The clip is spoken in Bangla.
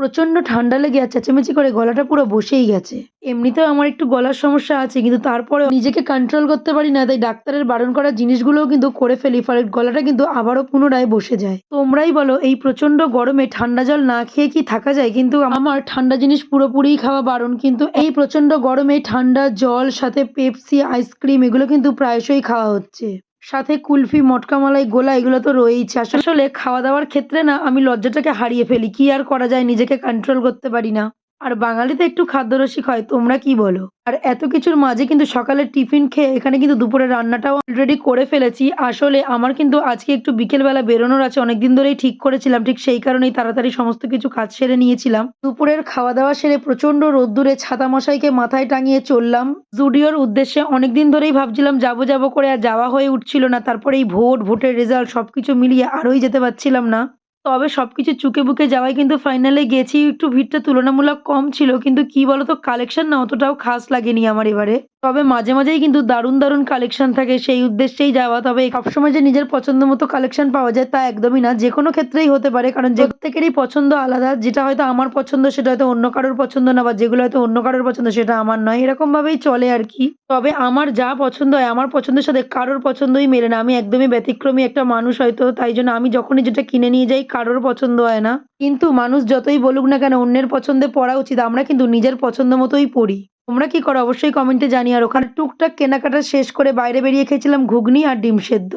প্রচন্ড ঠান্ডা লেগে আর চেঁচামেচি করে গলাটা পুরো বসেই গেছে। এমনিতেও আমার একটু গলার সমস্যা আছে, কিন্তু তারপরেও নিজেকে কন্ট্রোল করতে পারি না। তাই ডাক্তারের বারণ করা জিনিসগুলোও কিন্তু করে ফেলি। ফলে গলাটা কিন্তু আবারও পুনরায় বসে যায়। তোমরাই বলো এই প্রচন্ড গরমে ঠান্ডা জল না খেয়ে কি থাকা যায়? কিন্তু আমার ঠান্ডা জিনিস পুরোপুরিই খাওয়া বারণ। কিন্তু এই প্রচন্ড গরমে ঠান্ডা জল সাথে পেপসি, আইসক্রিম এগুলো কিন্তু প্রায়শই খাওয়া হচ্ছে। সাথে কুলফি, মটকা মালাই, গোলা এগুলো তো রয়েইছে। আসলে খাওয়া-দাওয়ার ক্ষেত্রে না আমি লজ্জাটাকে হারিয়ে ফেলি। কি আর করা যায়, নিজেকে কন্ট্রোল করতে পারি না। আর বাঙালি তো একটু খাদ্যরসিক হয়। তোমরা কি বলো? আর এত কিছুর মাঝে কিন্তু সকালের টিফিন খেয়ে এখানে কিন্তু দুপুরের রান্নাটাও অলরেডি করে ফেলেছি। আসলে আমার কিন্তু আজকে একটু বিকেলবেলা বেরোনোর আছে। অনেকদিন ধরেই ঠিক করেছিলাম। ঠিক সেই কারণেই তাড়াতাড়ি সমস্ত কিছু কাজ সেরে নিয়েছিলাম। দুপুরের খাওয়া-দাওয়া সেরে প্রচন্ড রোদ্দুরে ছাতা-মশাইকে মাথায় টাঙিয়ে চললাম জুডিওর উদ্দেশ্যে। অনেকদিন ধরেই ভাবছিলাম যাবো করে আর যাওয়া হয়ে উঠছিল না। তারপরে এই ভোটের রেজাল্ট সবকিছু মিলিয়ে আরোই যেতে পারছিলাম না। তবে সবকিছু চুকে-বুকে যাওয়ায় কিন্তু ফাইনালে গেছি। একটু ভিড়টা তুলনামূলক কম ছিল। কিন্তু কি বলতো কালেকশন না অতটাও খাস লাগেনি আমার এবারে। তবে মাঝে মাঝেই কিন্তু দারুণ কালেকশন থাকে, সেই উদ্দেশ্যেই যাওয়া। তবে সবসময় যে নিজের পছন্দ মতো কালেকশন পাওয়া যায় তা একদমই না। যেকোনো ক্ষেত্রেই হতে পারে। কারণ প্রত্যেকেরই পছন্দ আলাদা। যেটা হয়তো আমার পছন্দ সেটা হয়তো অন্য কারোর পছন্দ না, বা যেগুলো হয়তো অন্য কারোর পছন্দ সেটা আমার নয়। এরকম ভাবেই চলে আরকি। তবে আমার যা পছন্দ হয় আমার পছন্দের সাথে কারোর পছন্দই মেলে না। আমি একদমই ব্যতিক্রমী একটা মানুষ হয়তো। তাই জন্য আমি যখনই যেটা কিনে নিয়ে যাই কারোর পছন্দ হয় না। কিন্তু মানুষ যতই বলুক না কেন অন্যের পছন্দে পড়া উচিত। আমরা কিন্তু নিজের পছন্দ মতোই পড়ি। তোমরা কি করো অবশ্যই কমেন্টে জানিও। আর ওখানে টুকটাক কেনাকাটা শেষ করে বাইরে বেরিয়ে খেয়েছিলাম ঘুগনি আর ডিম সেদ্ধ।